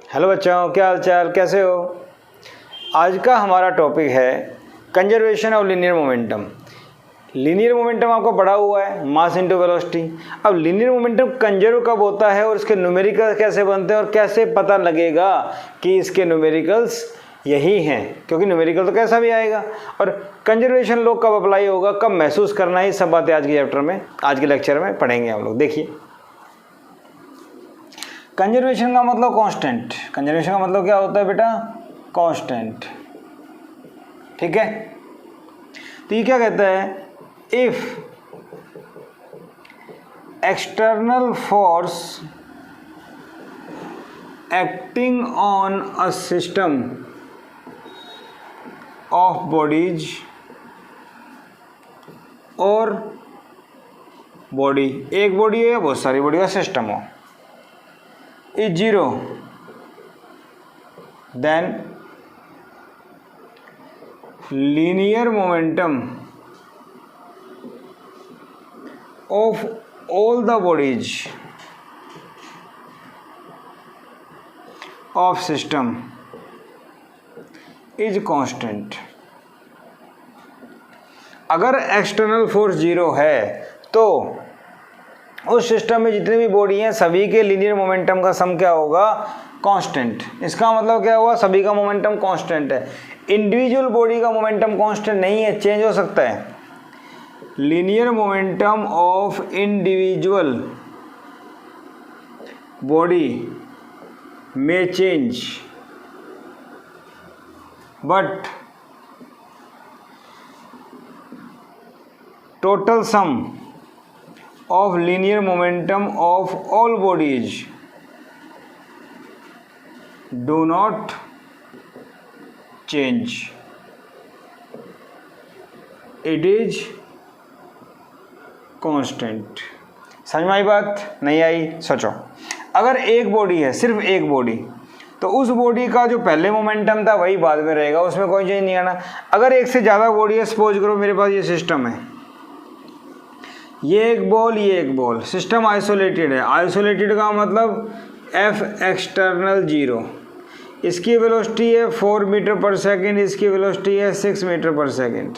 Hello बच्चों, क्या हाल चाल, कैसे हो। आज का हमारा टॉपिक है conservation of linear momentum. Linear momentum आपको पढ़ा हुआ है, मास इनटू वेलोसिटी। अब लीनियर मोमेंटम कंजर्व कब होता है और इसके न्यूमेरिकल कैसे बनते हैं और कैसे पता लगेगा कि इसके न्यूमेरिकल्स यही हैं, क्योंकि न्यूमेरिकल तो कैसा भी आएगा। और कंजर्वेशन लॉ कब अप्लाई होगा, कब महसूस करना है, सब बातें आज के चैप्टर में, आज के लेक्चर में पढ़ेंगे हम लोग। देखिए, कंजर्वेशन का मतलब कांस्टेंट। कंजर्वेशन का मतलब क्या होता है बेटा? कांस्टेंट। ठीक है, तो ये क्या कहता है? If external force acting on a system of bodies और बॉडी, एक बॉडी है या बहुत सारी बॉडी का सिस्टम हो, is zero, then linear momentum of all the bodies of system is constant। अगर एक्सटर्नल फोर्स जीरो है तो उस सिस्टम में जितने भी बॉडी हैं सभी के लीनियर मोमेंटम का सम क्या होगा? कांस्टेंट। इसका मतलब क्या हुआ? सभी का मोमेंटम कांस्टेंट है। इंडिविजुअल बॉडी का मोमेंटम कांस्टेंट नहीं है, चेंज हो सकता है। Linear momentum of individual body में change, but total sum of linear momentum of all bodies do not change, it is constant। समझ में आई बात? नहीं आई? सोचो, अगर एक बॉडी है, सिर्फ एक बॉडी, तो उस बॉडी का जो पहले मोमेंटम था वही बाद में रहेगा, उसमें कोई चेंज नहीं आना। अगर एक से ज़्यादा बॉडी है, सपोज करो मेरे पास ये सिस्टम है, ये एक बॉल, ये एक बॉल, सिस्टम आइसोलेटेड है। आइसोलेटेड का मतलब एफ एक्सटर्नल जीरो, इसकी वेलोसिटी है 4 मीटर पर सेकेंड, इसकी वेलोसिटी है 6 मीटर पर सेकेंड,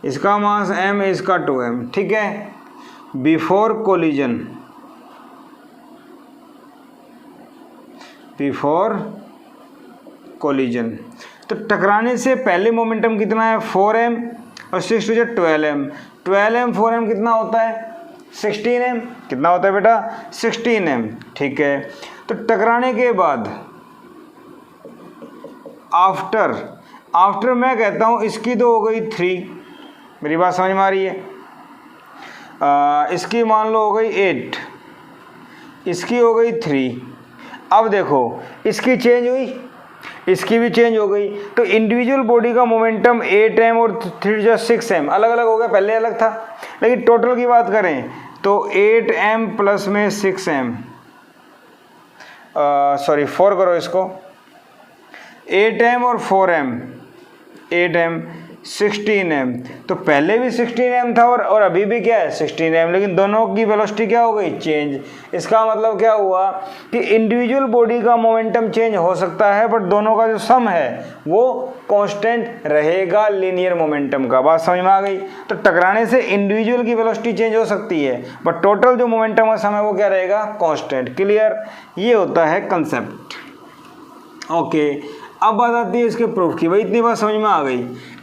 इसका मास m है, इसका 2m। ठीक है, बिफोर कोलिजन, बिफोर कोलिजन, तो टकराने से पहले मोमेंटम कितना है? 4m और 6 टू 12m। 12m 4m कितना होता है? 16m। कितना होता है बेटा? 16m। ठीक है, तो टकराने के बाद आफ्टर मैं कहता हूँ इसकी तो हो गई 3, मेरी बात समझ में आ रही है? इसकी मान लो हो गई 8, इसकी हो गई 3। अब देखो, इसकी चेंज हुई, इसकी भी चेंज हो गई, तो इंडिविजुअल बॉडी का मोमेंटम 8m और 3 जो 6m अलग अलग हो गया, पहले अलग था। लेकिन टोटल की बात करें तो 8m प्लस में 6m, सॉरी 4 करो इसको, 8m और 4m, 8m 16m, तो पहले भी 16m था और अभी भी क्या है? 16m, लेकिन दोनों की वेलोसिटी क्या हो गई? चेंज। इसका मतलब क्या हुआ कि इंडिविजुअल बॉडी का मोमेंटम चेंज हो सकता है, बट दोनों का जो सम है वो कांस्टेंट रहेगा लीनियर मोमेंटम का। बात समझ में आ गई? तो टकराने से इंडिविजुअल की वेलोसिटी चेंज हो सकती है, बट टोटल जो मोमेंटम का सम है वो क्या रहेगा? कांस्टेंट। क्लियर? ये होता है कंसेप्ट। ओके, अब बात आती है इसके प्रूफ की। भाई इतनी बात समझ में आ गई,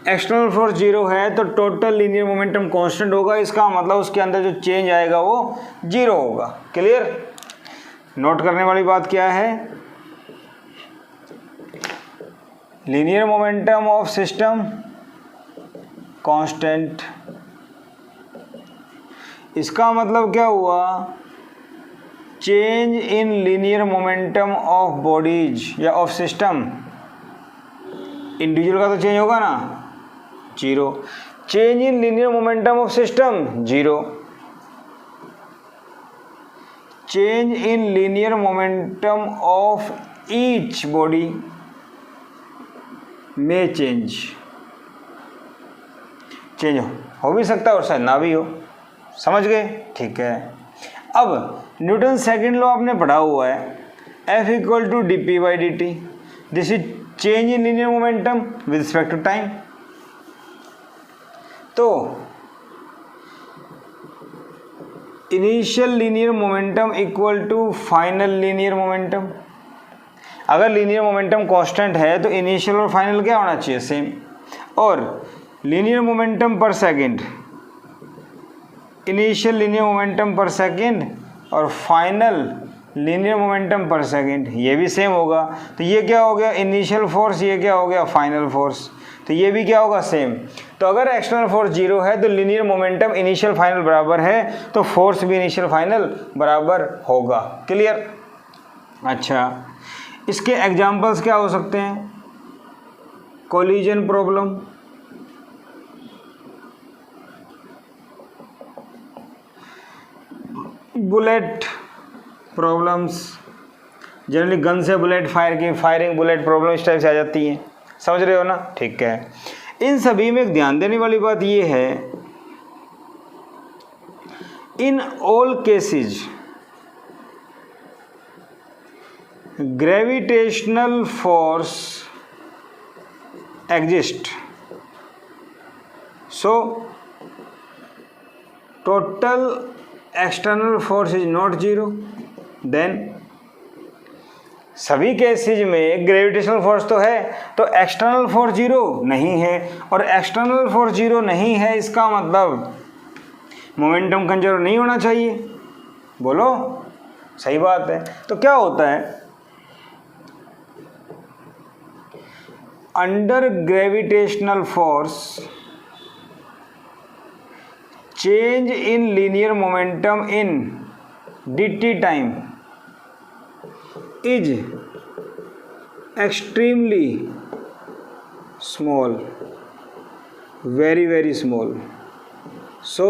एक्सटर्नल फोर्स जीरो है तो टोटल लीनियर मोमेंटम कांस्टेंट होगा, इसका मतलब उसके अंदर जो चेंज आएगा वो जीरो होगा। क्लियर? नोट करने वाली बात क्या है? Linear momentum of system constant, इसका मतलब क्या हुआ? Change in linear momentum of bodies या ऑफ सिस्टम, इंडिविजुअल का तो चेंज होगा ना, zero. Change in linear momentum of system, zero. Change in linear momentum of each body में चेंज हो भी सकता है और शायद ना भी हो। समझ गए? ठीक है। अब न्यूटन सेकंड लॉ आपने पढ़ा हुआ है, F equal to D P by D T, this is change in linear momentum with respect to time. तो initial linear momentum equal to final linear momentum. अगर लीनियर मोमेंटम कांस्टेंट है तो initial और final क्या होना चाहिए, same. और linear momentum पर सेकंड, इनिशियल लीनियर मोमेंटम पर सेकंड और फाइनल लीनियर मोमेंटम पर सेकंड ये भी सेम होगा। तो ये क्या हो गया, इनिशियल फोर्स, ये क्या हो गया, फाइनल फोर्स। तो ये भी क्या होगा, सेम। तो अगर एक्सटर्नल फोर्स जीरो है तो लीनियर मोमेंटम इनिशियल फाइनल बराबर है, तो फोर्स भी इनिशियल फाइनल बराबर होगा। क्लियर। अच्छा, इसके एग्जाम्पल्स क्या हो सकते हैं, collision problem, bullet problems, generally gun से बुलेट फायरिंग बुलेट प्रॉब्लम इस टाइप से आ जाती है, समझ रहे हो ना। ठीक है, इन सभी में एक ध्यान देने वाली बात ये है, in all cases gravitational force exist, so total external force is not zero. Then सभी केसेज में ग्रेविटेशनल फोर्स तो है, तो एक्सटर्नल फोर्स जीरो नहीं है, और एक्सटर्नल फोर्स जीरो नहीं है इसका मतलब मोमेंटम कंजर्व नहीं होना चाहिए। बोलो, सही बात है। तो क्या होता है, under gravitational force change in linear momentum in dt time is extremely small, very very small, so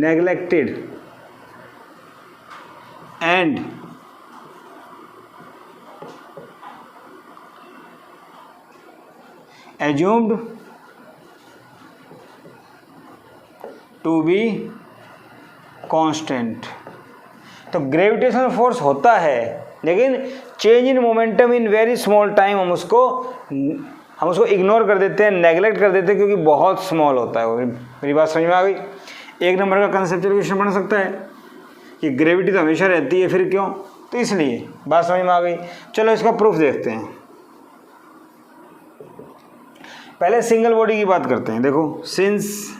neglected and assumed to be constant. तो ग्रेविटेशनल फोर्स होता है, लेकिन change in momentum in very small time हम उसको ignore कर देते हैं, neglect कर देते हैं, क्योंकि बहुत स्मॉल होता है वो। मेरी बात समझ में आ गई। एक नंबर का कंसेप्चुअल क्वेश्चन बन सकता है कि ग्रेविटी तो हमेशा रहती है, फिर क्यों, तो इसलिए बात समझ में आ गई। चलो इसका प्रूफ देखते हैं। पहले सिंगल बॉडी की बात करते हैं। देखो, since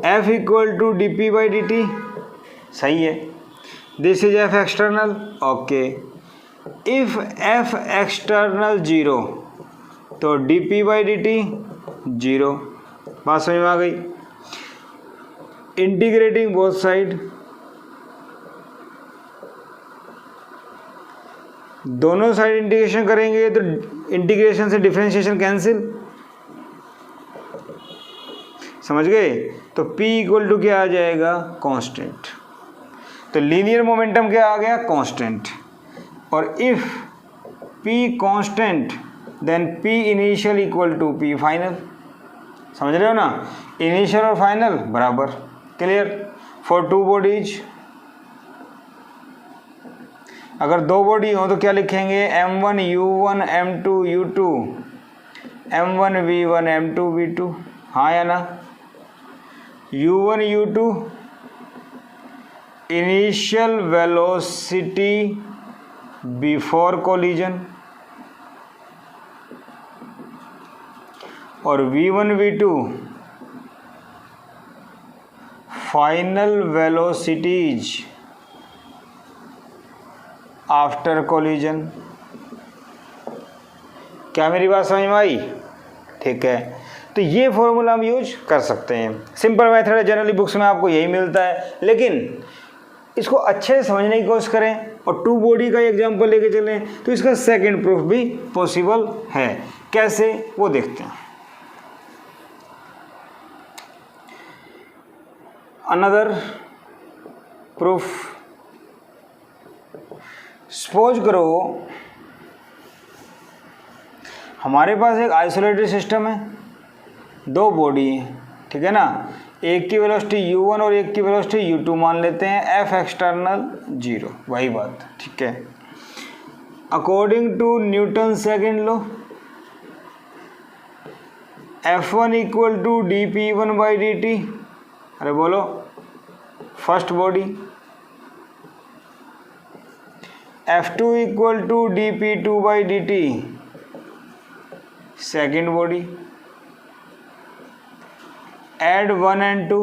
F equal to D P by D T, सही है, this is F external, okay. If F external zero तो D P by D T zero, बात समझ में आ गई। इंटीग्रेटिंग बोथ साइड, दोनों साइड इंटीग्रेशन करेंगे तो इंटीग्रेशन से डिफरेंशिएशन कैंसिल, समझ गए। तो P इक्वल टू क्या आ जाएगा, कांस्टेंट। तो लीनियर मोमेंटम क्या आ गया, कांस्टेंट। और if P constant then P initial equal to P final, समझ रहे हो ना। इनिशियल और फाइनल बराबर। क्लियर। फॉर टू बॉडीज, अगर दो बॉडी हो तो क्या लिखेंगे, M1 U1 M2 U2, M1 V1 M2 V2, हाँ या ना। U1 U2 initial velocity before collision, और V1 V2 final velocities after collision. क्या मेरी बात समझ में आई? ठीक है, तो ये फॉर्मूला हम यूज कर सकते हैं। सिंपल मेथड है, जनरली बुक्स में आपको यही मिलता है, लेकिन इसको अच्छे से समझने की कोशिश करें और टू बॉडी का एग्जांपल लेके चलें तो इसका सेकंड प्रूफ भी पॉसिबल है। कैसे, वो देखते हैं। अनदर प्रूफ, सपोज करो हमारे पास एक आइसोलेटेड सिस्टम है, दो बॉडी है, ठीक है ना। एक की वेलोसिटी u1 और एक की वेलोसिटी u2 मान लेते हैं, F एक्सटर्नल 0, वही बात, ठीक है। According to Newton second law F1 equal to dp1/dt, अरे बोलो, first body, F2 equal to dp2/dt, second body, add 1 and 2,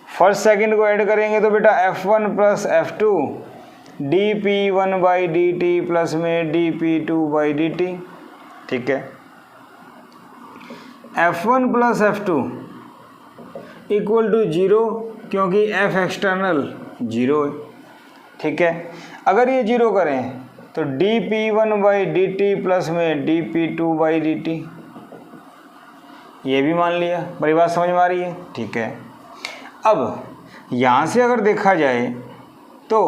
first second को ऐड करेंगे तो बेटा F1 plus F2 dp1/dt plus में dp2/dt, ठीक है। F1 plus F2 equal to 0 क्योंकि F एक्सटर्नल 0 है, ठीक है। अगर ये 0 करें तो dp1/dt प्लस में dp2/dt, ये भी मान लिया, बड़ी बात समझ में आ रही है, ठीक है। अब यहाँ से अगर देखा जाए तो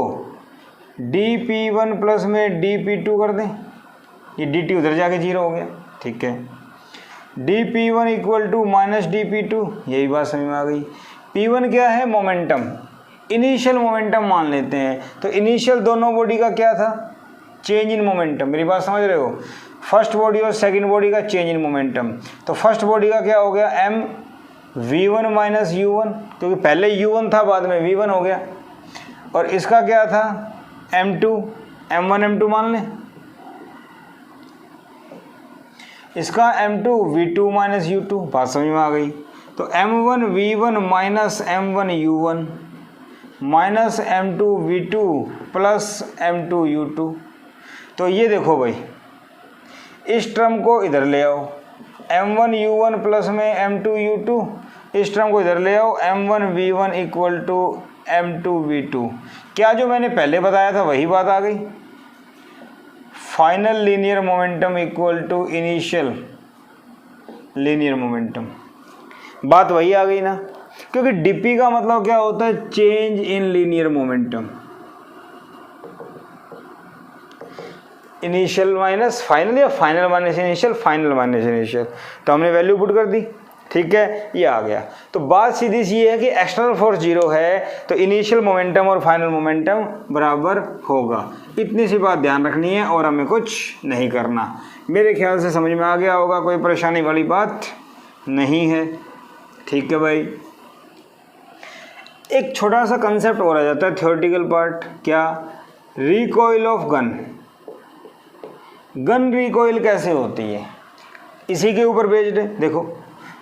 dp1 प्लस में dp2 कर दें, ये dt उधर जाके 0 हो गया, ठीक है। dp1 equal to minus dp2, यही बात समझ में आ गई। p1 क्या है? मोमेंटम, इनिशियल मोमेंटम मान लेते हैं। तो इनिशियल दोनों बॉडी का क्या था? चेंज इन मोमेंटम, मेरी बात समझ रहे हो? फर्स्ट बॉडी और सेकंड बॉडी का चेंज इन मोमेंटम। तो फर्स्ट बॉडी का क्या हो गया? m v1 माइनस u1, क्योंकि पहले u1 था बाद में v1 हो गया। और इसका क्या था? m2, m1 m2 मान लें, इसका m2 v2 माइनस u2, बात समझ में आ गई। तो m1 v1 minus m1 u1 minus m2 v2 plus m2 u2। तो ये देखो भाई, इस टर्म को इधर ले आओ, m1 u1 प्लस में m2 u2, इस टर्म को इधर ले आओ, m1 v1 equal to m2 v2। क्या जो मैंने पहले बताया था वही बात आ गई। Final linear momentum equal to initial linear momentum, बात वही आ गई ना, क्योंकि dp का मतलब क्या होता है? Change in linear momentum. Initial minus final या final minus initial, final minus initial. तो हमने वैल्यू पुट कर दी, ठीक है, ये आ गया। तो बात सीधी सी है कि एक्सटर्नल फोर्स 0 है तो इनिशियल मोमेंटम और फाइनल मोमेंटम बराबर होगा। इतनी सी बात ध्यान रखनी है और हमें कुछ नहीं करना। मेरे ख्याल से समझ में आ गया होगा, कोई परेशानी वाली बात नहीं है, ठीक है भाई। एक छोटा सा कंसेप्ट और आ जाता है, थ्योरेटिकल पार्ट। क्या? Recoil of gun. Gun recoil कैसे होती है, इसी के ऊपर बेस्ड है। देखो,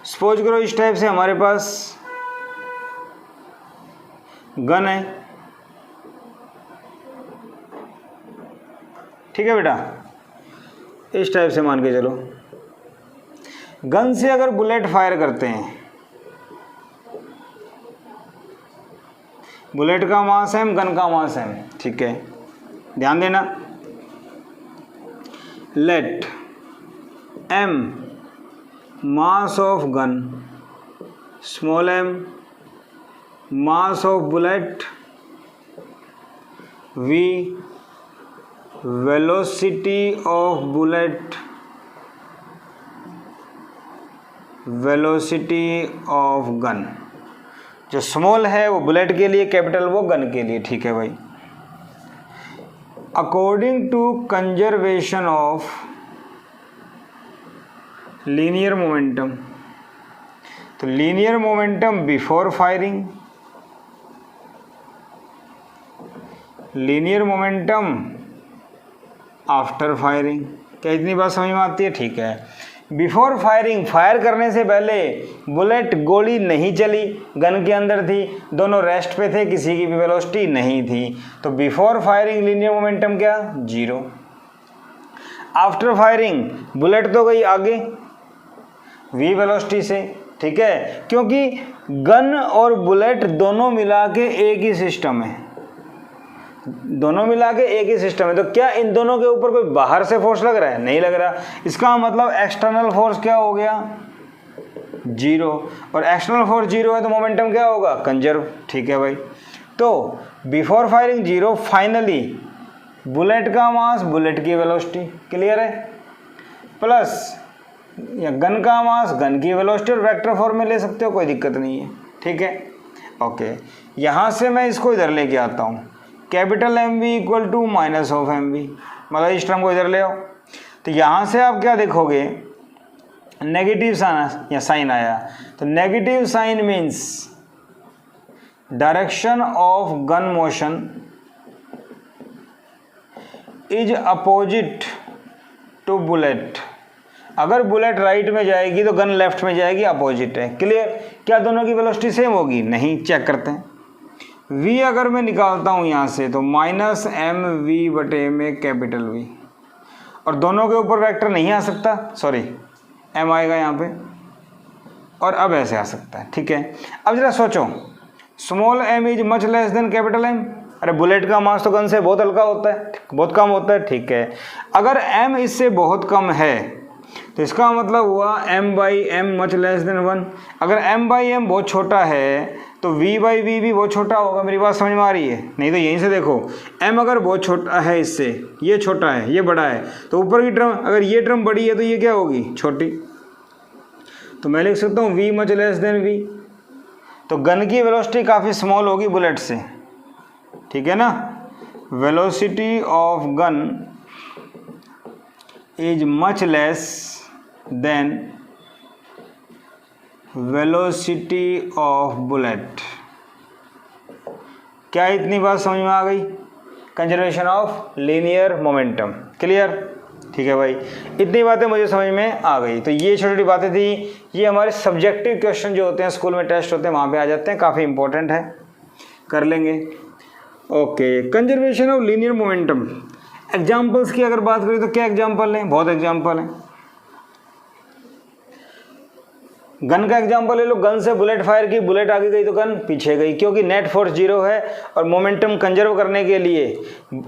सपोज करो इस टाइप से हमारे पास गन है, ठीक है बेटा, इस टाइप से मान के चलो। गन से अगर बुलेट फायर करते हैं, बुलेट का मास m, गन का मास m, ठीक है, ध्यान देना। Let m mass of gun, small m mass of bullet, v velocity of bullet, velocity of gun. जो स्मॉल है वो बुलेट के लिए, कैपिटल वो गन के लिए, ठीक है भाई। According to conservation of linear momentum, तो linear momentum before firing, linear momentum after firing. क्या इतनी बात समझ में आती है? ठीक है। बिफोर फायरिंग, फायर करने से पहले बुलेट, गोली नहीं चली, गन के अंदर थी, दोनों रेस्ट पे थे, किसी की भी वेलोसिटी नहीं थी। तो बिफोर फायरिंग लीनियर मोमेंटम क्या? 0। आफ्टर फायरिंग बुलेट तो गई आगे v वेलोसिटी से, ठीक है, क्योंकि गन और बुलेट दोनों मिला के एक ही सिस्टम है, दोनों मिला के एक ही सिस्टम है। तो क्या इन दोनों के ऊपर कोई बाहर से फोर्स लग रहा है? नहीं लग रहा। इसका मतलब एक्सटर्नल फोर्स क्या हो गया? 0। और एक्सटर्नल फोर्स 0 है तो मोमेंटम क्या होगा? कंजर्व, ठीक है भाई। तो बिफोर फायरिंग 0, फाइनली बुलेट का मास, बुलेट की वेलोसिटी, क्लियर है, प्लस या गन का मास, गन की वेलोसिटी और वेक्टर फॉर्म में ले सकते हो, कोई दिक्कत नहीं है, ठीक है। ओके, यहाँ से मैं इसको इधर लेके आता हूँ, capital M V equal to minus of M V, मतलब इस टर्म को इधर ले आओ। तो यहाँ से आप क्या देखोगे, नेगेटिव साइन या साइन आया, तो negative sign means direction of gun motion is opposite to bullet. अगर बुलेट राइट में जाएगी तो गन लेफ्ट में जाएगी, अपोजिट है, क्लियर। क्या दोनों की वेलोसिटी सेम होगी? नहीं, चेक करते हैं। v अगर मैं निकालता हूँ यहाँ से तो माइनस एम वी बटे में कैपिटल वी, और दोनों के ऊपर वेक्टर नहीं आ सकता, सॉरी m आएगा यहाँ पे, और अब ऐसे आ सकता है, ठीक है। अब जरा सोचो, small m is much less than capital M। अरे बुलेट का मास तो गन से बहुत हल्का होता है, बहुत कम होता है, ठीक है। अगर m इससे बहुत कम है तो इसका मतलब हुआ m by am much less than 1। अगर m बाई एम बहुत छोटा है तो v बाई वी भी बहुत छोटा होगा। मेरी बात समझ में आ रही है? नहीं तो यहीं से देखो, m अगर बहुत छोटा है इससे, ये छोटा है, ये बड़ा है, तो ऊपर की टर्म, अगर ये टर्म बड़ी है तो ये क्या होगी? छोटी। तो मैं लिख सकता हूँ v much less than v। तो गन की वेलोसिटी काफ़ी स्मॉल होगी बुलेट से, ठीक है ना। Velocity of gun is much less than velocity of bullet. क्या इतनी बात समझ में आ गई? Conservation of linear momentum, clear, ठीक है भाई। इतनी बातें मुझे समझ में आ गई। तो ये छोटी छोटी बातें थी, ये हमारे सब्जेक्टिव क्वेश्चन जो होते हैं स्कूल में, टेस्ट होते हैं, वहाँ पे आ जाते हैं, काफ़ी इंपॉर्टेंट है, कर लेंगे। Okay, conservation of linear momentum. Examples की अगर बात करें तो क्या एग्जाम्पल हैं? बहुत एग्जाम्पल हैं। गन का एग्जाम्पल ले लो, गन से बुलेट फायर की, बुलेट आगे गई तो गन पीछे गई, क्योंकि नेट फोर्स 0 है और मोमेंटम कंजर्व करने के लिए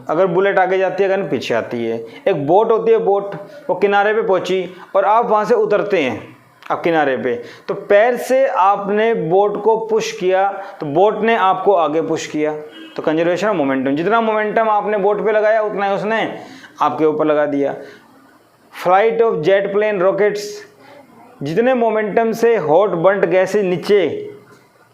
अगर बुलेट आगे जाती है गन पीछे आती है। एक बोट होती है, बोट वो किनारे पे पहुंची और आप वहाँ से उतरते हैं अब किनारे पे, तो पैर से आपने बोट को पुश किया तो बोट ने आपको आगे पुश किया, तो कंजर्वेशन ऑफ मोमेंटम। जितना मोमेंटम आपने बोट पे लगाया उतना ही उसने आपके ऊपर लगा दिया। Flight of jet plane rockets, जितने मोमेंटम से हॉट बर्न्ट गैसेज नीचे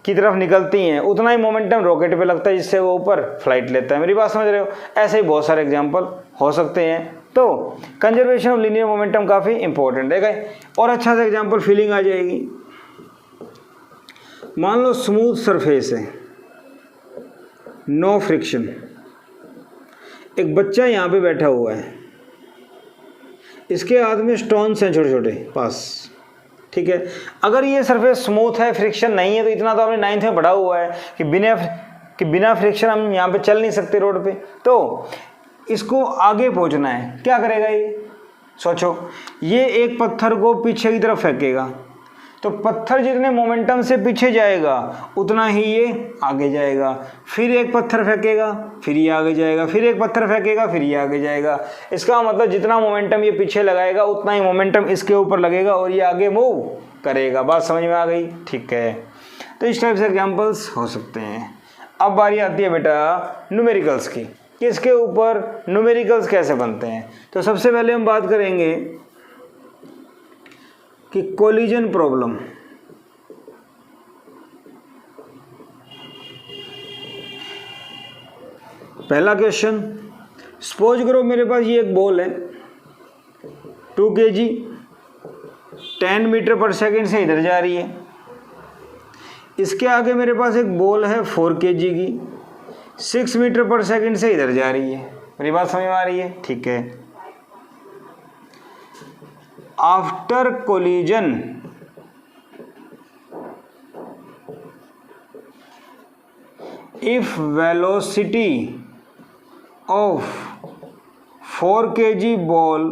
की तरफ निकलती हैं उतना ही मोमेंटम रॉकेट पे लगता है, जिससे वो ऊपर फ्लाइट लेता है। मेरी बात समझ रहे हो? ऐसे ही बहुत सारे एग्जांपल हो सकते हैं। तो कंजर्वेशन ऑफ लीनियर मोमेंटम काफ़ी इंपॉर्टेंट है। गए और अच्छा सा एग्जांपल फीलिंग आ जाएगी। मान लो स्मूथ सरफेस है, नो फ्रिक्शन, एक बच्चा यहाँ पे बैठा हुआ है, इसके हाथ में स्टोन्स हैं छोटे छोटे पास, ठीक है। अगर ये सरफेस स्मूथ है, फ्रिक्शन नहीं है, तो इतना तो आपने 9th में पढ़ा हुआ है कि बिना फ्रिक्शन हम यहाँ पे चल नहीं सकते रोड पे। तो इसको आगे पहुँचना है, क्या करेगा ये? सोचो, ये एक पत्थर को पीछे की तरफ फेंकेगा, तो पत्थर जितने मोमेंटम से पीछे जाएगा उतना ही ये आगे जाएगा। फिर एक पत्थर फेंकेगा, फिर ये आगे जाएगा, फिर एक पत्थर फेंकेगा, फिर ये आगे जाएगा। इसका मतलब जितना मोमेंटम ये पीछे लगाएगा उतना ही मोमेंटम इसके ऊपर लगेगा और ये आगे मूव करेगा। बात समझ में आ गई? ठीक है। तो इस टाइप से एग्जाम्पल्स हो सकते हैं। अब बारी आती है बेटा न्यूमेरिकल्स की, कि इसके ऊपर न्यूमेरिकल्स कैसे बनते हैं। तो सबसे पहले हम बात करेंगे कि कोलिजन प्रॉब्लम। पहला क्वेश्चन, सपोज करो मेरे पास ये एक बॉल है 2 kg 10 मीटर पर सेकेंड से इधर जा रही है। इसके आगे मेरे पास एक बॉल है 4 kg की 6 मीटर पर सेकेंड से इधर जा रही है। मेरी बात समझ में आ रही है? ठीक है। After collision if velocity of 4 kg ball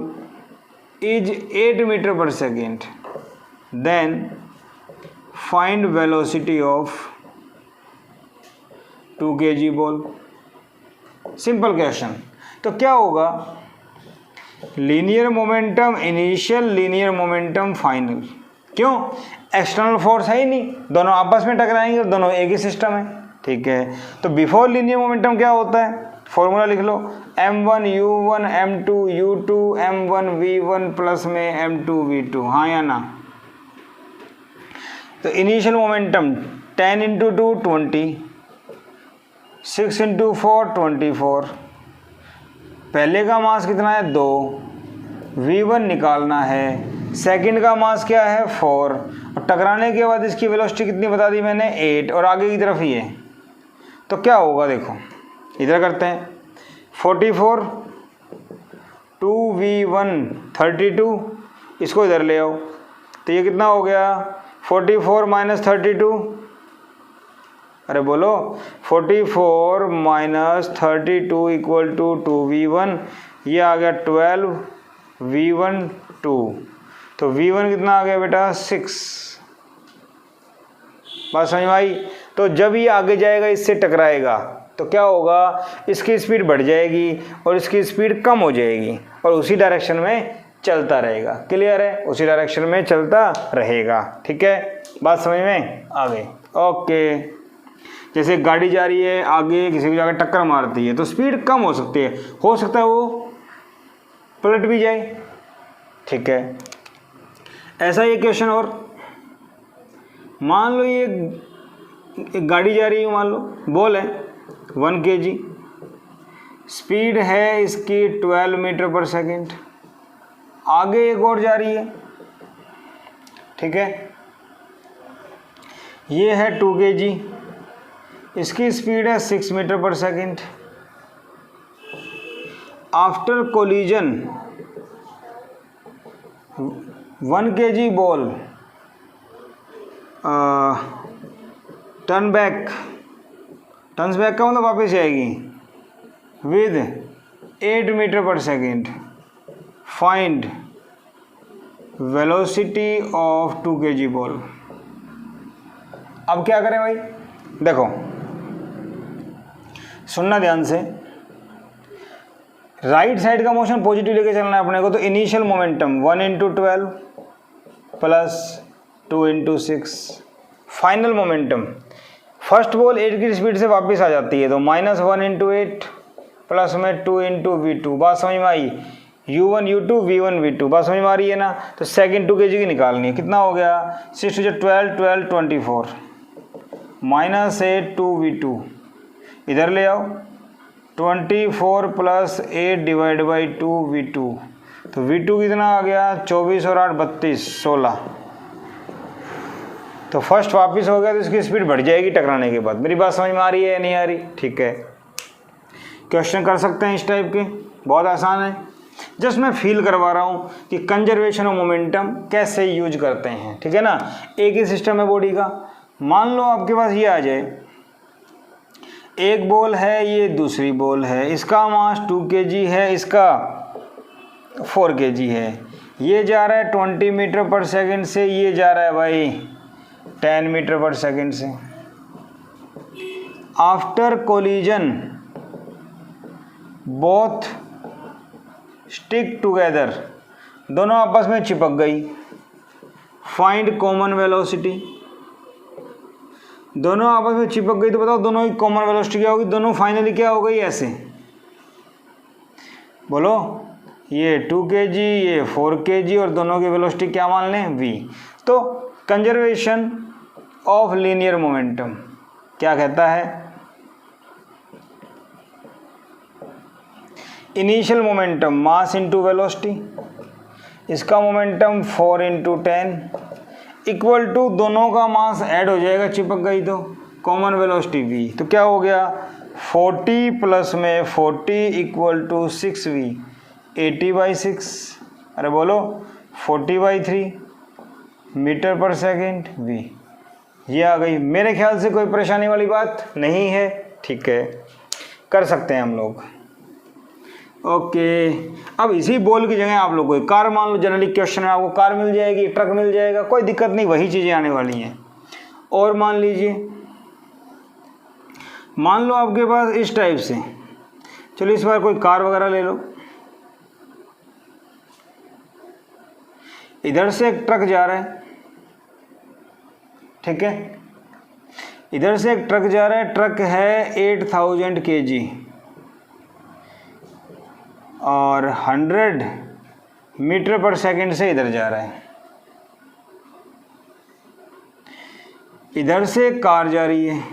is 8 meter per second, then find velocity of 2 kg ball। Simple question. तो क्या होगा? Linear momentum initial, linear momentum final. क्यों? एक्सटर्नल फोर्स है ही नहीं, दोनों आपस में टकराएंगे, दोनों एक ही सिस्टम है। ठीक है। तो बिफोर लीनियर मोमेंटम क्या होता है? फॉर्मूला लिख लो, m1 u1 m2 u2 m1 v1 plus में m2 v2, हाँ या ना। तो इनिशियल मोमेंटम 10 इंटू 2 20, 6 इंटू 4 24, पहले का मास कितना है 2, v1 निकालना है, सेकंड का मास क्या है 4, और टकराने के बाद इसकी वेलोसिटी कितनी बता दी मैंने 8, और आगे की तरफ ये, तो क्या होगा देखो, इधर करते हैं 44 2v1 32, इसको इधर ले आओ, तो ये कितना हो गया 44 माइनस 32, अरे बोलो 44 माइनस 32 इक्वल टू 2v1, ये आ गया 12 v1 2, तो v1 कितना आ गया बेटा 6। बात समझ में आई। तो जब ये आगे जाएगा इससे टकराएगा तो क्या होगा, इसकी स्पीड बढ़ जाएगी और इसकी स्पीड कम हो जाएगी और उसी डायरेक्शन में चलता रहेगा। क्लियर है, उसी डायरेक्शन में चलता रहेगा। ठीक है, बात समझ में आ गई। ओके, जैसे गाड़ी जा रही है आगे, किसी को जाकर टक्कर मारती है तो स्पीड कम हो सकती है, हो सकता है वो पलट भी जाए। ठीक है, ऐसा ये क्वेश्चन और, मान लो ये एक गाड़ी जा रही है, मान लो बॉल है 1 kg, स्पीड है इसकी 12 मीटर पर सेकेंड, आगे एक और जा रही है। ठीक है, ये है 2 kg, इसकी स्पीड है 6 metre per second. After collision 1 kg ball turn back का मतलब वापस आएगी with 8 metre per second. Find velocity of 2 kg ball. अब क्या करें भाई, देखो सुनना ध्यान से, राइट साइड का मोशन पॉजिटिव लेके चलना है अपने को। तो initial momentum 1 into 12 plus 2 into 6, final momentum, first ball 8 की स्पीड से वापस आ जाती है तो -1 इंटू 8 प्लस में 2 इंटू v2। बात समझ में आई, u1 u2 v1 v2, बात समझ में आ रही है ना। तो सेकंड 2 kg की निकालनी है, कितना हो गया 6 to 12 12 24 -8 2v2, इधर ले आओ 24 प्लस 8 डिवाइड बाई 2v2, तो v2 कितना आ गया 24 और 8 32 16। तो फर्स्ट वापस हो गया तो इसकी स्पीड बढ़ जाएगी टकराने के बाद। मेरी बात समझ में आ रही है या नहीं आ रही? ठीक है, क्वेश्चन कर सकते हैं इस टाइप के, बहुत आसान है। जस्ट मैं फील करवा रहा हूँ कि कंजर्वेशन ऑफ मोमेंटम कैसे यूज करते हैं। ठीक है ना, एक ही सिस्टम है बॉडी का। मान लो आपके पास ये आ जाए, एक बॉल है, ये दूसरी बॉल है, इसका मास 2 kg है, इसका 4 kg है, ये जा रहा है 20 मीटर पर सेकेंड से, ये जा रहा है भाई 10 मीटर पर सेकेंड से। After collision both stick together, दोनों आपस में चिपक गई। फाइंड कॉमन वेलोसिटी, दोनों आपस में चिपक गई तो बताओ दोनों की कॉमन वेलोसिटी क्या होगी, दोनों फाइनली क्या हो गई ऐसे, बोलो ये 2 kg ये 4 kg और दोनों की वेलोसिटी क्या मान लें v। तो कंजर्वेशन ऑफ लीनियर मोमेंटम क्या कहता है, initial momentum mass into velocity, इसका मोमेंटम 4 इंटू 10 इक्वल टू, दोनों का मास ऐड हो जाएगा चिपक गई तो, कॉमन वेलोसिटी v। तो क्या हो गया 40 प्लस में 40 इक्वल टू 6v, 80/6, अरे बोलो 40/3 मीटर पर सेकेंड v। ये आ गई। मेरे ख्याल से कोई परेशानी वाली बात नहीं है। ठीक है, कर सकते हैं हम लोग। ओके, अब इसी बॉल की जगह आप लोग कोई कार मान लो, जनरली क्वेश्चन में आपको कार मिल जाएगी, ट्रक मिल जाएगा, कोई दिक्कत नहीं, वही चीज़ें आने वाली हैं। और मान लीजिए, मान लो आपके पास इस टाइप से, चलो इस बार कोई कार वगैरह ले लो, इधर से एक ट्रक जा रहा है, ठीक है, इधर से एक ट्रक जा रहा है, ट्रक है 8000 kg, और 100 मीटर पर सेकंड से इधर जा रहा है। इधर से कार जा रही है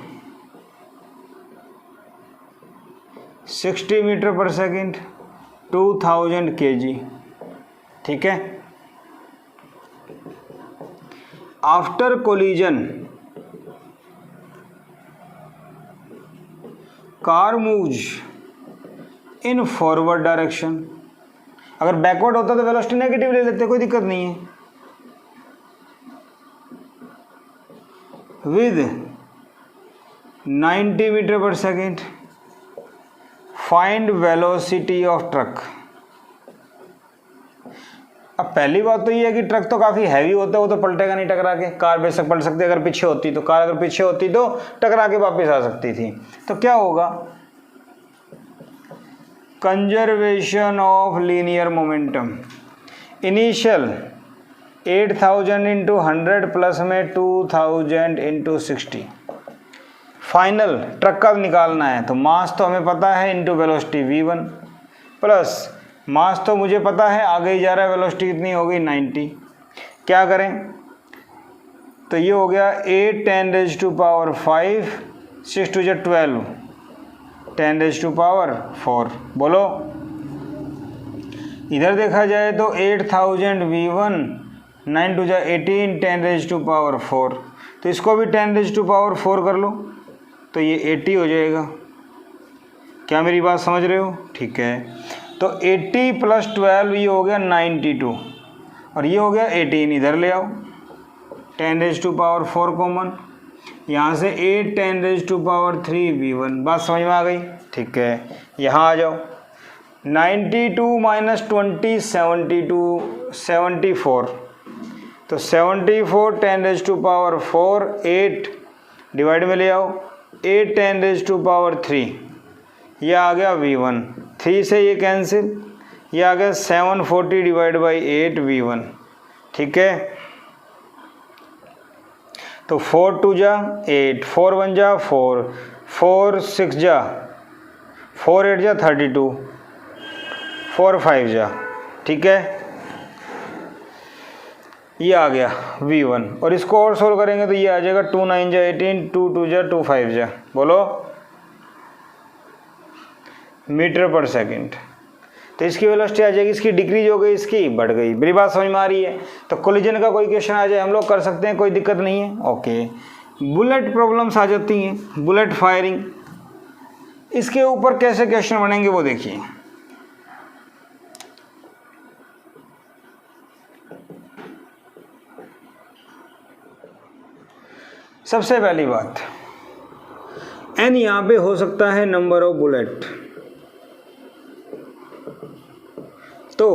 60 मीटर पर सेकंड, 2000 kg। ठीक है। After collision car moves in forward direction. अगर बैकवर्ड होता तो वेलोसिटी नेगेटिव ले लेते, कोई दिक्कत नहीं है। With 90 metre per second, find velocity of truck. अब पहली बात तो ये है कि ट्रक तो काफ़ी हैवी होता है, वो तो पलटेगा नहीं टकरा के। कार बेशक पलट सकती है अगर पीछे होती तो, कार अगर पीछे होती तो टकरा के वापस आ सकती थी। तो क्या होगा, conservation of linear momentum. Initial 8000 into 100 plus में 2000 इंटू 60। फाइनल ट्रक का निकालना है तो मास तो हमें पता है into velocity v1 plus mass तो मुझे पता है आगे ही जा रहा है, वेलोसिटी कितनी होगी 90। क्या करें, तो ये हो गया 8 10⁵, 6 2 12, 10⁴। बोलो, इधर देखा जाए तो 8000 v1, 9 2 18, 10⁴। तो इसको भी 10⁴ कर लो तो ये 80 हो जाएगा। क्या मेरी बात समझ रहे हो? ठीक है। तो 80 प्लस 12 ये हो गया 92 और ये हो गया 18। इधर ले आओ 10⁴ कॉमन, यहाँ से 8 10⁵ v1। बात समझ में आ गई? ठीक है। यहाँ आ जाओ 92 माइनस 20 72 74। तो 74 10⁴ 8 डिवाइड में ले आओ 8 10⁵, ये आ गया v1। 3 से ये कैंसिल, ये आ गया 740 डिवाइड बाई 8 v1। ठीक है। तो 4 2 जा 8, 4 1 जा 4, 4 6 जा 4 8 जा 32, 4 5 जा। ठीक है, ये आ गया v1 और इसको और सोल्व करेंगे तो ये आ जाएगा 2 9 जा 18, 2 2 जा 2 5 जा। बोलो, मीटर पर सेकंड। तो इसकी वेलोसिटी आ जाएगी, इसकी डिक्रीज हो गई, इसकी बढ़ गई। मेरी बात समझ में आ रही है? तो कोलिजन का कोई क्वेश्चन आ जाए हम लोग कर सकते हैं, कोई दिक्कत नहीं है। ओके। बुलेट प्रॉब्लम्स आ जाती हैं, बुलेट फायरिंग, इसके ऊपर कैसे क्वेश्चन बनेंगे वो देखिए। सबसे पहली बात, n यहाँ पे हो सकता है नंबर ऑफ बुलेट। तो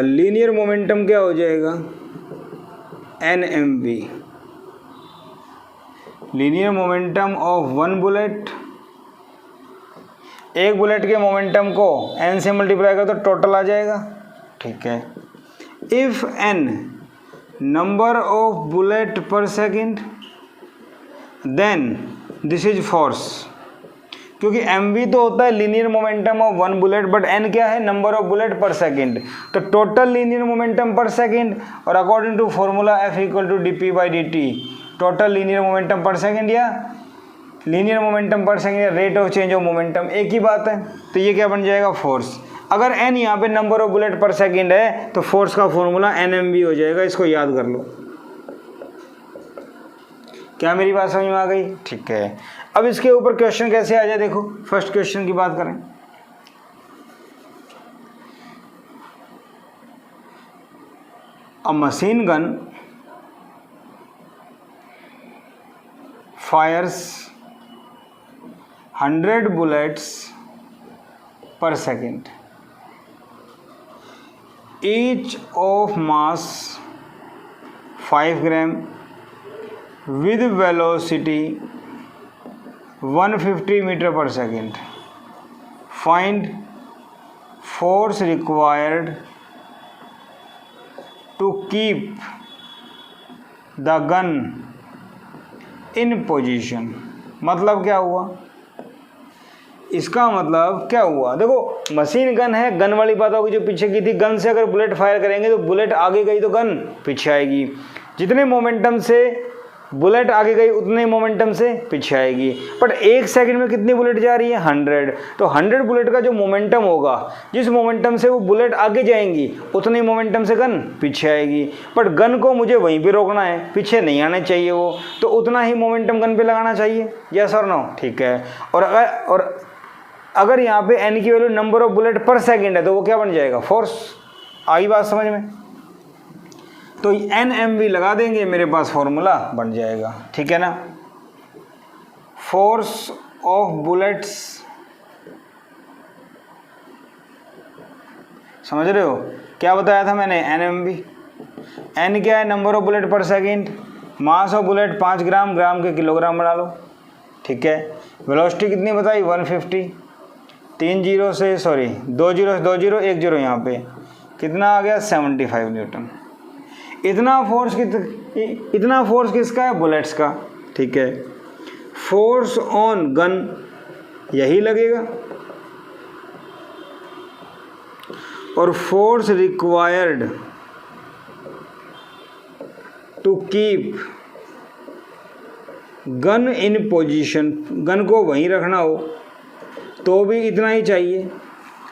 लीनियर मोमेंटम क्या हो जाएगा, nmv। Linear momentum of one bullet, एक बुलेट के मोमेंटम को n से मल्टीप्लाई कर तो टोटल आ जाएगा। ठीक है। If n number of bullet per second then this is force. क्योंकि mv तो होता है linear momentum of one bullet, but n क्या है, number of bullet per second. तो total linear momentum per second, और according to formula F equal to dp/dt, total linear momentum per second या linear momentum per second या rate of change of momentum, एक ही बात है। तो ये क्या बन जाएगा, फोर्स। अगर n यहाँ पे number of bullet per second है तो फोर्स का फॉर्मूला nmv हो जाएगा। इसको याद कर लो। क्या मेरी बात समझ में आ गई? ठीक है। अब इसके ऊपर क्वेश्चन कैसे आ जाए देखो। फर्स्ट क्वेश्चन की बात करें, a machine gun fires 100 bullets per second, each of mass 5 gram with velocity 150 meter per second. Find force required to keep the gun in position. मतलब क्या हुआ, इसका मतलब क्या हुआ, देखो मशीन गन है, गन वाली बात होगी जो पीछे की थी, गन से अगर बुलेट फायर करेंगे तो बुलेट आगे गई तो गन पीछे आएगी, जितने मोमेंटम से बुलेट आगे गई उतने मोमेंटम से पीछे आएगी। बट 1 सेकंड में कितनी बुलेट जा रही है, 100, तो 100 बुलेट का जो मोमेंटम होगा, जिस मोमेंटम से वो बुलेट आगे जाएंगी उतने मोमेंटम से गन पीछे आएगी। बट गन को मुझे वहीं पे रोकना है, पीछे नहीं आना चाहिए वो, तो उतना ही मोमेंटम गन पे लगाना चाहिए, यस और नो, ठीक है। और अगर यहाँ पे एन की value number of bullet per second है तो वो क्या बन जाएगा, फोर्स। आई बात समझ में, तो एन एम वी लगा देंगे, मेरे पास फॉर्मूला बन जाएगा, ठीक है ना। फोर्स ऑफ बुलेट्स, समझ रहे हो क्या बताया था मैंने, एन एम वी। एन क्या है, number of bullet per second, mass of bullet 5 ग्राम, ग्राम के किलोग्राम बना लो, ठीक है। वेलोसिटी कितनी बताई, 150, 3 जीरो से, सॉरी 2 जीरो से 2 जीरो, 1 जीरो यहाँ पे, कितना आ गया 75 न्यूटन। इतना फोर्स किसका है, बुलेट्स का, ठीक है। फोर्स ऑन गन यही लगेगा, और force required to keep gun in position, gun को वहीं रखना हो तो भी इतना ही चाहिए।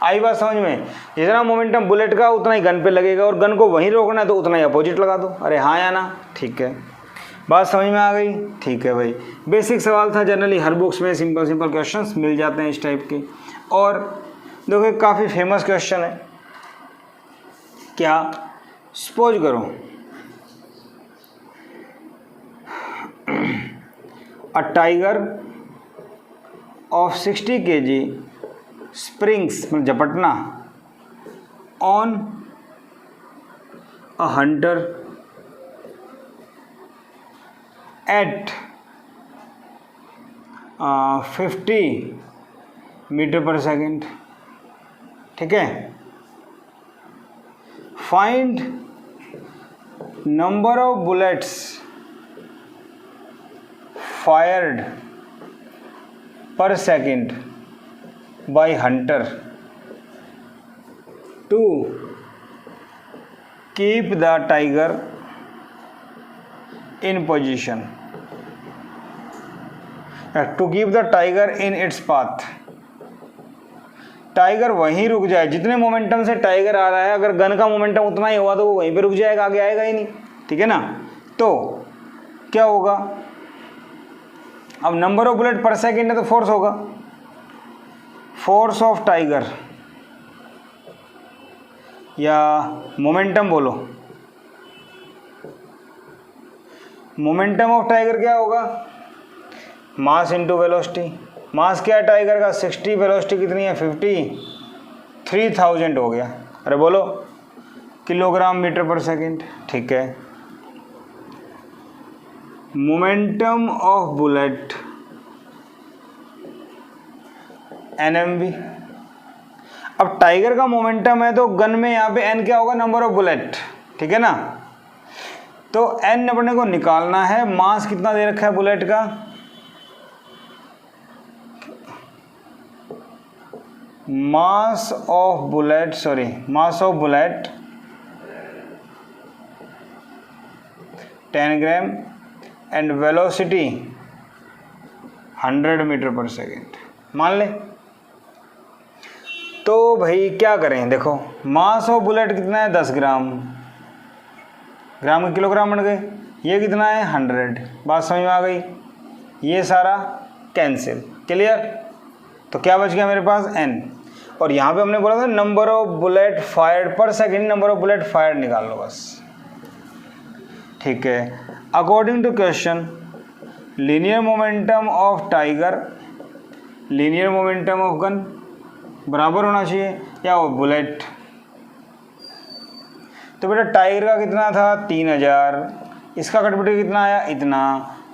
आई बात समझ में, जितना मोमेंटम बुलेट का उतना ही गन पे लगेगा, और गन को वहीं रोकना है तो उतना ही अपोजिट लगा दो। अरे हाँ या ना, ठीक है, बात समझ में आ गई, ठीक है भाई। बेसिक सवाल था, जनरली हर बुक्स में सिंपल क्वेश्चंस मिल जाते हैं इस टाइप के। और देखो काफ़ी फेमस क्वेश्चन है, क्या, सपोज करो a tiger of 60 kg springs, मतलब झपटना, on a hunter at 50 metre per second, ठीक है। Find number of bullets fired per second by hunter to keep the tiger in position, to keep the tiger in its path। Tiger वहीं रुक जाए, जितने momentum से tiger आ रहा है, अगर गन का मोमेंटम उतना ही हुआ तो वो वहीं पे रुक जाएगा, आगे आएगा ही नहीं, ठीक है ना। तो क्या होगा, अब number of bullet per second है तो फोर्स होगा, फोर्स ऑफ टाइगर या मोमेंटम बोलो, मोमेंटम ऑफ टाइगर क्या होगा, मास इनटू वेलोसिटी। मास क्या है टाइगर का, 60, वेलोसिटी कितनी है 50, 3000 हो गया। अरे बोलो, किलोग्राम मीटर पर सेकेंड, ठीक है। Momentum of bullet NMV। अब टाइगर का मोमेंटम है तो गन में यहाँ पे n क्या होगा, नंबर ऑफ बुलेट, ठीक है ना। तो n अपने को निकालना है, मास कितना दे रखा है बुलेट का, mass of bullet 10 gram and velocity 100 metre per second मान ले। तो भाई क्या करें, देखो मास ऑफ बुलेट कितना है 10 ग्राम, ग्राम के किलोग्राम बन गए, ये कितना है 100, बात समझ में आ गई, ये सारा कैंसिल, क्लियर। तो क्या बच गया मेरे पास n, और यहाँ पे हमने बोला था number of bullet fired per second, number of bullet fired निकाल लो बस, ठीक है। According to question, linear momentum of tiger, linear momentum of gun बराबर होना चाहिए या वो बुलेट। तो बेटा टाइगर का कितना था 3000, इसका कटबिटी कितना आया इतना,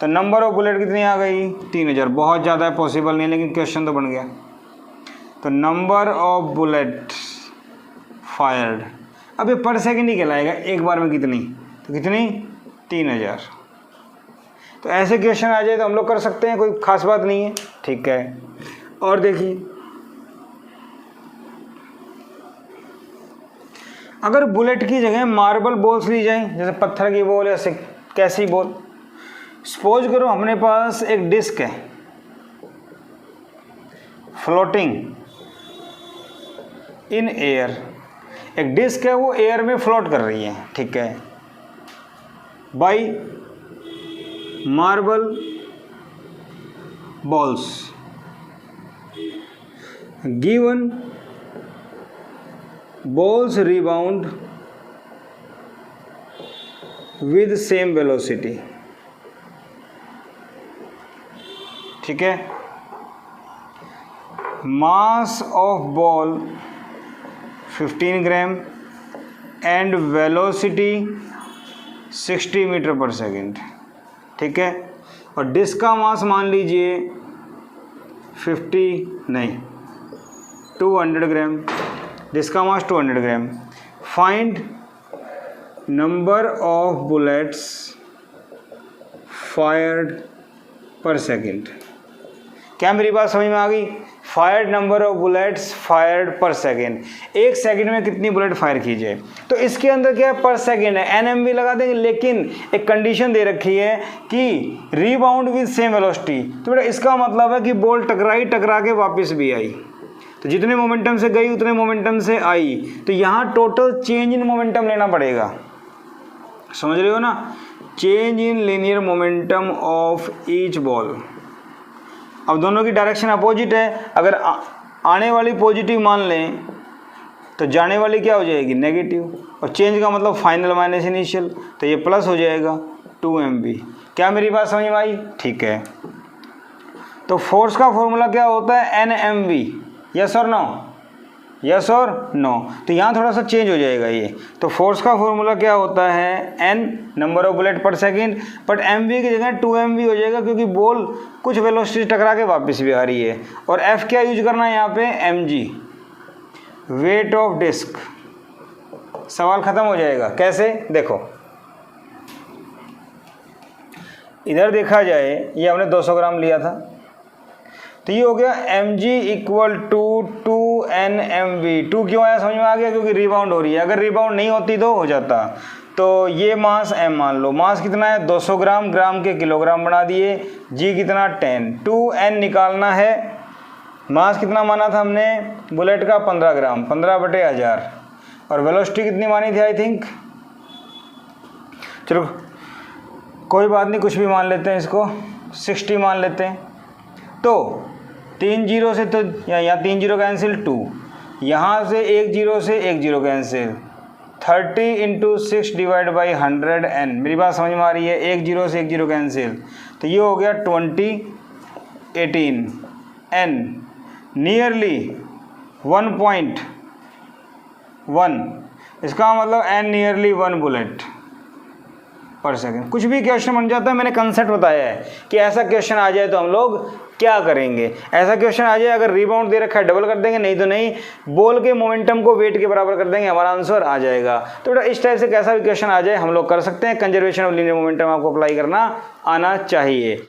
तो नंबर ऑफ बुलेट कितनी आ गई 3000, बहुत ज़्यादा है, पॉसिबल नहीं, लेकिन क्वेश्चन तो बन गया। तो नंबर ऑफ बुलेट फायर्ड, अब ये पर सेकेंड ही कहलाएगा, एक बार में कितनी, तो कितनी 3000। तो ऐसे क्वेश्चन आ जाए तो हम लोग कर सकते हैं, कोई खास बात नहीं है, ठीक है। और देखिए अगर बुलेट की जगह मार्बल बॉल्स ली जाए, जैसे पत्थर की बॉल या कैसी बॉल, सपोज करो अपने पास एक डिस्क है फ्लोटिंग इन एयर, एक डिस्क है वो एयर में फ्लोट कर रही है, ठीक है, by marble balls given balls rebound with same velocity, ठीक है, mass of ball 15 gram and velocity 60 metre per second, ठीक है, और डिस्क का मास मान लीजिए 200 ग्राम, जिसका mass 200 gram. Find number of bullets fired per second. क्या मेरी बात समझ में आ गई? Fired number of bullets fired per second, एक सेकेंड में कितनी बुलेट फायर की जाए। तो इसके अंदर क्या है, पर सेकेंड है, एनएमवी लगा देंगे, लेकिन एक कंडीशन दे रखी है कि रीबाउंड विद सेम वेलोसिटी। तो बेटा इसका मतलब है कि बॉल टकरा के वापस भी आई, तो जितने मोमेंटम से गई उतने मोमेंटम से आई, तो यहाँ टोटल चेंज इन मोमेंटम लेना पड़ेगा, समझ रहे हो ना, change in linear momentum of each ball. अब दोनों की डायरेक्शन अपोजिट है, अगर आने वाली पॉजिटिव मान लें तो जाने वाली क्या हो जाएगी, नेगेटिव, और चेंज का मतलब फाइनल माइनस इनिशियल, तो ये प्लस हो जाएगा 2mv। क्या मेरी बात समझ में आई? ठीक है, तो फोर्स का फॉर्मूला क्या होता है, NMV, यस और नो, यस और नो। तो यहाँ थोड़ा सा चेंज हो जाएगा ये, तो फोर्स का फॉर्मूला क्या होता है, n number of bullet per second, but mv की जगह 2mv हो जाएगा, क्योंकि बॉल कुछ वेलोसिटी टकरा के वापस भी आ रही है। और f क्या यूज करना है यहाँ पे, mg, वेट ऑफ डिस्क। सवाल खत्म हो जाएगा। कैसे, देखो इधर देखा जाए, ये हमने 200 ग्राम लिया था, तो ये हो गया mg इक्वल टू 2nmv। 2 क्यों आया समझ में आ गया, क्योंकि रिबाउंड हो रही है, अगर रिबाउंड नहीं होती तो हो जाता। तो ये मास m मान लो, मास कितना है 200 ग्राम, ग्राम के किलोग्राम बना दिए, g कितना 10, 2n निकालना है, मास कितना माना था हमने बुलेट का 15 ग्राम, 15/1000, और वेलोसिटी कितनी मानी थी, आई थिंक, चलो कोई बात नहीं, कुछ भी मान लेते हैं, इसको 60 मान लेते हैं। तो 3 जीरो से, तो यहाँ 3 जीरो कैंसिल, 2, यहाँ से 1 जीरो से 1 zero cancel, 30 × 6 divide by 100n। मेरी बात समझ में आ रही है, 1 जीरो से 1 जीरो कैंसिल, तो ये हो गया 2018 n नियरली 1.1, इसका मतलब n nearly 1 bullet per second. कुछ भी क्वेश्चन बन जाता है, मैंने कंसेप्ट बताया है कि ऐसा क्वेश्चन आ जाए तो हम लोग क्या करेंगे। ऐसा क्वेश्चन आ जाए, अगर रिबाउंड दे रखा है डबल कर देंगे, नहीं तो नहीं, बॉल के मोमेंटम को वेट के बराबर कर देंगे, हमारा आंसर आ जाएगा। तो बेटा इस टाइप से कैसा भी क्वेश्चन आ जाए हम लोग कर सकते हैं। कंजर्वेशन ऑफ लीनियर मोमेंटम आपको अप्लाई करना आना चाहिए।